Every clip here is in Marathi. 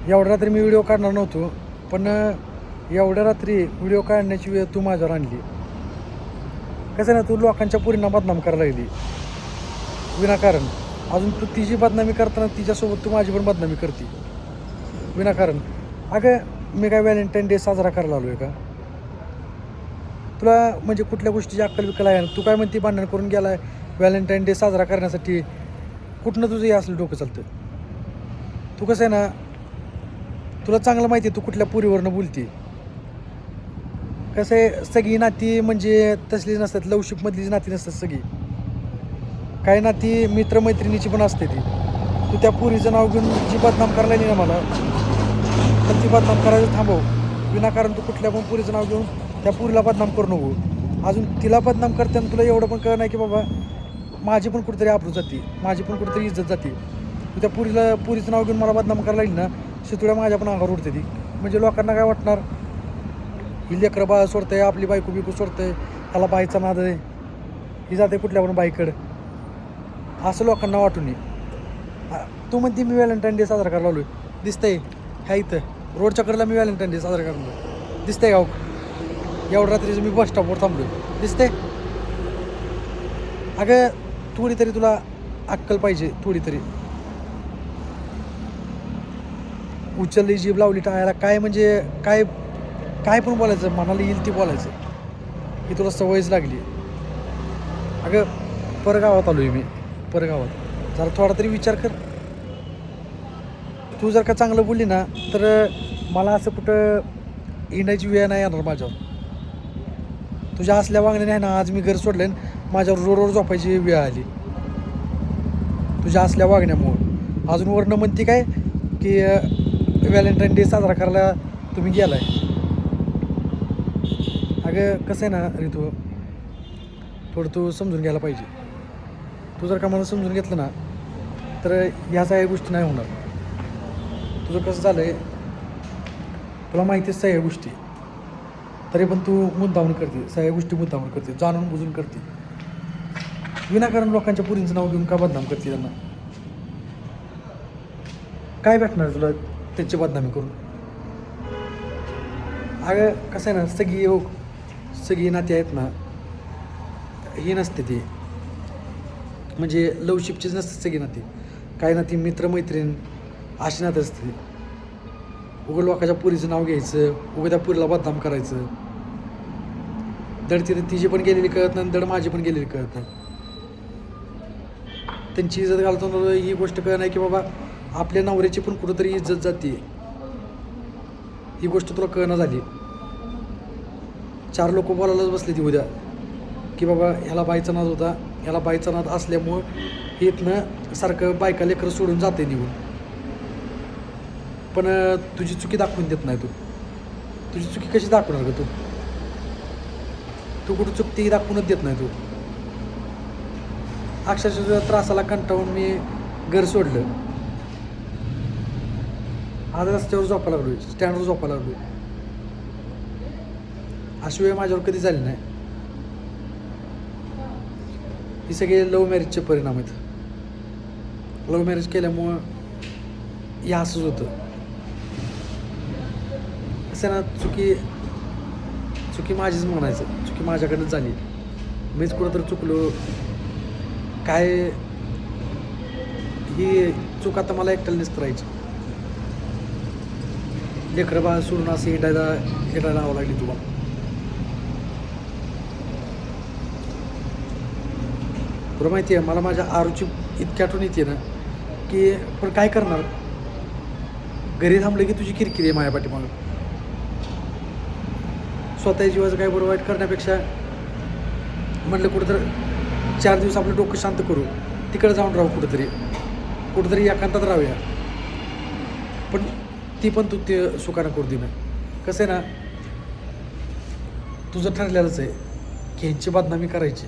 एवढ्या रात्री मी व्हिडिओ काढणार नव्हतो, पण एवढ्या रात्री व्हिडिओ काढण्याची वेळ तू माझ्यावर आणली. कसं ना, तू लोकांच्या पोरींना बदनाम करायला लागली विनाकारण. अजून तू तिची बदनामी करताना तिच्यासोबत तू माझी पण बदनामी करते विनाकारण. अगं मी काय व्हॅलेंटाईन डे साजरा करायला आलो आहे का? तुला म्हणजे कुठल्या गोष्टीची अक्कल बिक्कल आहे ना? तू काय म्हणते भांडण करून गेला आहे व्हॅलेंटाईन डे साजरा करण्यासाठी? कुठनं तुझं हे असलं डोकं चालतं? तू कसं आहे ना, तुला चांगलं माहिती आहे तू कुठल्या पुरीवरनं बोलते. कसं आहे, सगळी नाती म्हणजे तसली नसतात, लवशिपमधलीच नाती नसतात सगळी. काही नाती मित्रमैत्रिणीची पण असते ती. तू त्या पुरीचं नाव घेऊन जी बदनाम करायला लागली ना मला, तर ती बदनाम करायचं थांबव. विनाकारण तू कुठल्या पण पुरीचं नाव घेऊन त्या पुरीला बदनाम करू नको. अजून तिला बदनाम करताना तुला एवढं पण कळलं नाही की बाबा माझी पण कुठेतरी आबरू जाते, माझी पण कुठेतरी इज्जत जाते. तू त्या पुरीचं नाव घेऊन मला बदनाम करायला लागली ना, शितुळ्या माझ्या पण अंगावर उडते ती. म्हणजे लोकांना काय वाटणार, ही लेकरं बाळ सोडतंय, आपली बायको बिकू सोडतंय, त्याला बाईचा नाद आहे, ही जाते कुठल्या पण बाईकडं, असं लोकांना वाटून नये. तू म्हणते मी व्हॅलेंटाईन डे साजरा करायला लावलो आहे, दिसतंय ह्या इथं रोडच्या कडेला मी व्हॅलेंटाईन डे साजरा करणार दिसतंय गाव. एवढ्या रात्रीचं मी बस स्टॉपवर थांबलो आहे, दिसतंय? अगं थोडी तरी तुला अक्कल पाहिजे, थोडी तरी. उचलली जीभ लावली टाळायला, काय म्हणजे काय काय पण बोलायचं, मनाला येईल ती बोलायचं, ही तुला सवयच लागली. अगं परगावात आलो आहे मी, परगावात. जरा थोडा तरी विचार कर. तू जर का चांगलं बोलली ना, तर मला असं कुठं हिंडायची वेळ नाही येणार माझ्यावर. तुझ्या असल्या वागण्याने आहे ना, आज मी घर सोडलं आणि माझ्यावर रोडवर झोपायची वेळ आली तुझ्या असल्या वागण्यामुळं. अजून वरनं म्हणते काय की व्हॅलेंटाईन डे साजरा करायला तुम्ही गेलाय. अगं कसं आहे ना ऋतू, थोडं तू समजून घ्यायला पाहिजे. तू जर का मला समजून घेतलं ना, तर ह्या सगळ्या गोष्टी नाही होणार. तुझं कसं झालं आहे, तुला माहितीच सगळ्या गोष्टी, तरी पण तू मुद्दामून करते, सगळ्या गोष्टी मुद्दामून करते, जाणून बुजून करते. विनाकारण लोकांच्या पुरींचं नाव घेऊन का बदनाम करते त्यांना? काय भेटणार तुला त्याची बदनामी करून? अगं कसं आहे ना, सगळी नाती आहेत ना, ही नसते ती म्हणजे लवशिपचीच नसते सगळी नाती. काही नाती मित्रमैत्रीण अशी नाती असते. उघड लोकांच्या पुरीचं नाव घ्यायचं, उघड त्या पुरीला बदनाम करायचं. दड तिची पण गेलेली कळत नाही, दड माझी पण गेलेली कळत नाही. त्यांची इज्जत घालताना ही गोष्ट कळत नाही की बाबा आपल्या नवऱ्याची पण कुठंतरी इज्जत जाते, ही गोष्ट तुला कळना झाली. 4 लोक बोलायलाच बसले ती उद्या की बाबा ह्याला बाईचा नाद होता, ह्याला बाईचा नाद असल्यामुळं हे इथनं सारखं बायका लेकरं सोडून जाते निघून. पण तुझी चुकी दाखवून देत नाही. तुझी चुकी कशी दाखवणार ग तू कुठं चुकती दाखवूनच देत नाही. तू अक्षरशः तुझ्या त्रासाला कंटाळून मी घर सोडलं. आज रस्त्यावर झोपायला लागलो, स्टँडवर झोपायला लागलो. अशी वेळ माझ्यावर कधी झाली नाही. ही सगळे लव्ह मॅरेजचे परिणाम आहेत. लव्ह मॅरेज केल्यामुळं हे असंच होतं. असं ना, चुकी माझीच म्हणायचं, चुकी माझ्याकडनं झाली. मीच कुठंतरी चुकलो काय, ही चूक आता मला एकट्याला निस्तरायची. लेकरं बाळ सोडून असं हिडायला लावावं लागली तुम्हाला. तुला माहिती आहे, मला माझ्या आरूची इतकी आठवण येते ना की पण काय करणार, घरी थांबलं की तुझी किरकिरी आहे माझ्या पाठीमागं. स्वतः जीवाचं काय बरं वाईट करण्यापेक्षा म्हटलं कुठंतरी 4 दिवस आपलं डोकं शांत करू, तिकडे जाऊन राहू, कुठंतरी एकांतात राहूया. पण ती पण तू ते सुखानं करू दे ना. कसं आहे ना, तुझं ठरलेलंच आहे की ह्यांची बदनामी करायची,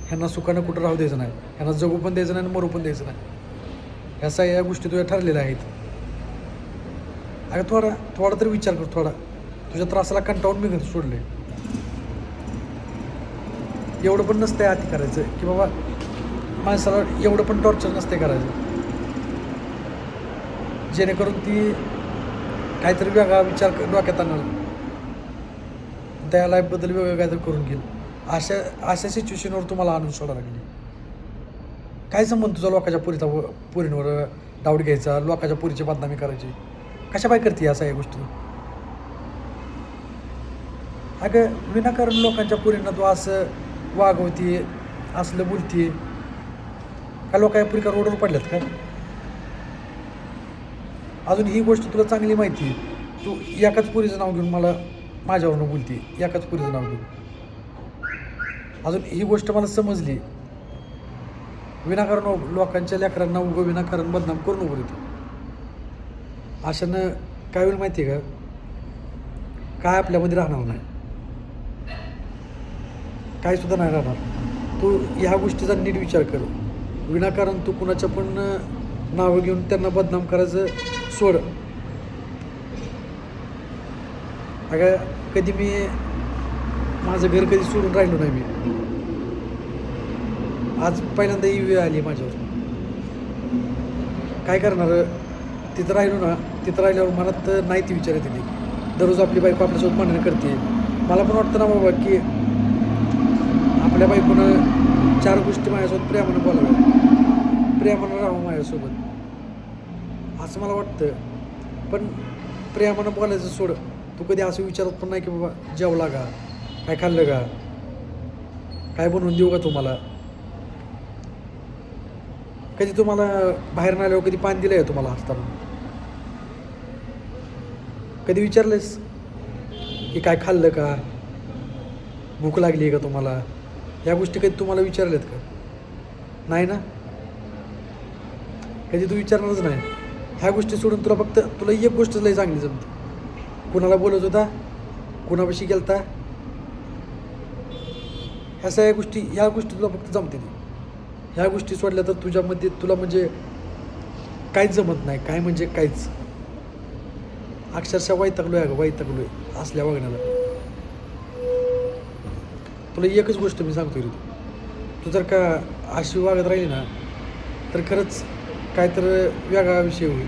ह्यांना सुखानं कुठं राहू द्यायचं नाही, ह्यांना जगू पण द्यायचं नाही आणि मरू पण द्यायचं नाही. ह्या सगळ्या गोष्टी तुझ्या ठरलेल्या आहेत. अगं थोडा तरी विचार कर. थोडा तुझ्या त्रासाला कंटाळून मी घर सोडले. एवढं पण नसतंय अति करायचं की बाबा माणसाला एवढं पण टॉर्चर नसते करायचं जेणेकरून ती काहीतरी वेगळा विचार डोक्यात आणणार, त्या लाईफबद्दल वेगळं काहीतरी करून घेईल, अशा सिच्युएशनवर तुम्हाला आणून सोडायला लागली. काय संबंध तुझा लोकांच्या पोरींवर डाऊट घ्यायचा, लोकांच्या पोरीची बदनामी करायची? कशा बाय करते या सगळ्या गोष्टी? अगं विनाकारण लोकांच्या पोरींना तू असं वागवते, असलं बोलते का? लोकांच्या पोरी का रोडवर पडल्यात का? अजून ही गोष्ट तुला चांगली माहिती आहे, तू एकाच पोरीचं नाव घेऊन मला माझ्यावरनं बोलते, एकाच पोरीचं नाव घेऊन. अजून ही गोष्ट मला समजली, विनाकारण लोकांच्या लेकरांना उगं विनाकारण बदनाम करू नको तिथे. अशानं काय होईल माहिती आहे का? काय आपल्यामध्ये राहणार नाही, काय सुद्धा नाही राहणार. तू ह्या गोष्टीचा नीट विचार कर. विनाकारण तू कुणाच्या पण नावं घेऊन त्यांना बदनाम करायचं सोड. अगं कधी मी माझं घर कधी सोडून राहिलो नाही. मी आज पहिल्यांदा ही वेळ आली माझ्यावर. काय करणार, तिथं राहिलो ना, तिथं राहिल्यावर मनात नाही ती विचार येते. दररोज आपली बायको आपल्यासोबत भांडणं करते. मला पण वाटतं ना बाबा की आपल्या बायकोनं 4 गोष्टी माझ्यासोबत प्रेमानं बोलाव्या, प्रेमानं राहावं माझ्यासोबत, असं मला वाटतं. पण प्रेमानं बोलायचं सोड. तू कधी असं विचारत पण नाही की बाबा जेवला का, काय खाल्लं का, काय बनवून देऊ का तुम्हाला? कधी तुम्हाला बाहेर नाही आल्यावर कधी पाणी दिलं आहे तुम्हाला हातानं? कधी विचारलंस की काय खाल्लं का, भूक लागली आहे का तुम्हाला? ह्या गोष्टी कधी तुम्हाला विचारल्यात का? नाही ना, कधी तू विचारणारच नाही. ह्या गोष्टी सोडून तुला एक गोष्ट लई चांगली जमते. कुणाला बोलत होता, कुणापाशी गेलता, ह्या सगळ्या गोष्टी तुला फक्त जमते. ह्या गोष्टी सोडल्या तर तुझ्यामध्ये तुला म्हणजे काहीच जमत नाही. काय म्हणजे काहीच. अक्षरशः वैतागलो आहे असल्या वागण्याला. तुला एकच गोष्ट मी सांगतो रे, तू जर का अशी वागत राहिली ना तर खरंच काय तर वेगळा विषय होईल.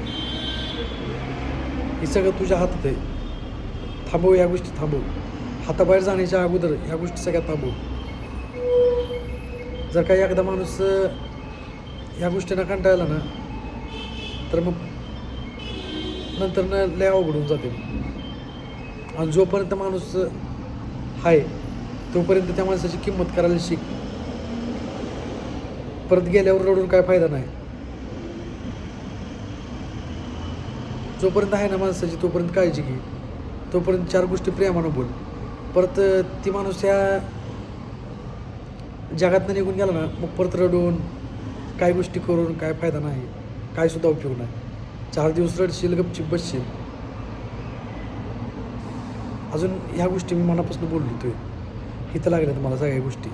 हे सगळं तुझ्या हातात आहे. थांबव ह्या गोष्टी, थांबव. हाताबाहेर जाण्याच्या अगोदर ह्या गोष्टी सगळ्या थांबव. जर काही एकदा माणूस ह्या गोष्टींना कंटाळला ना तर मग नंतर लय अवघडून जाते. आणि जोपर्यंत माणूस आहे तोपर्यंत त्या माणसाची किंमत करायला शिक. परत गेल्यावर रडून काय फायदा नाही. जोपर्यंत आहे ना माणसाची तोपर्यंत काळजी घे, तोपर्यंत 4 गोष्टी प्रेमानं बोल. परत ती माणूस ह्या जगातनं निघून गेला ना मग परत रडून काय गोष्टी करून काय फायदा नाही, काय सुद्धा उपयोग नाही. 4 दिवस रडशील, गपचीप बसशील. अजून ह्या गोष्टी मी मनापासून बोलतोय, इथं लागल्यात मला सगळ्या गोष्टी.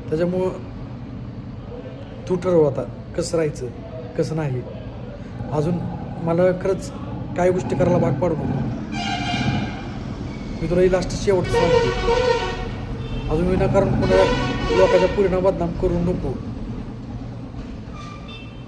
त्याच्यामुळं तू ठरव आता कसं राहायचं कसं नाही. अजून मला खरंच काय गोष्टी करायला भाग पाडू नको. मी तुला ही लास्ट शेवट सांगतो, अजून विनाकारण कोणा लोकांच्या पोरींना बदनाम करू नको.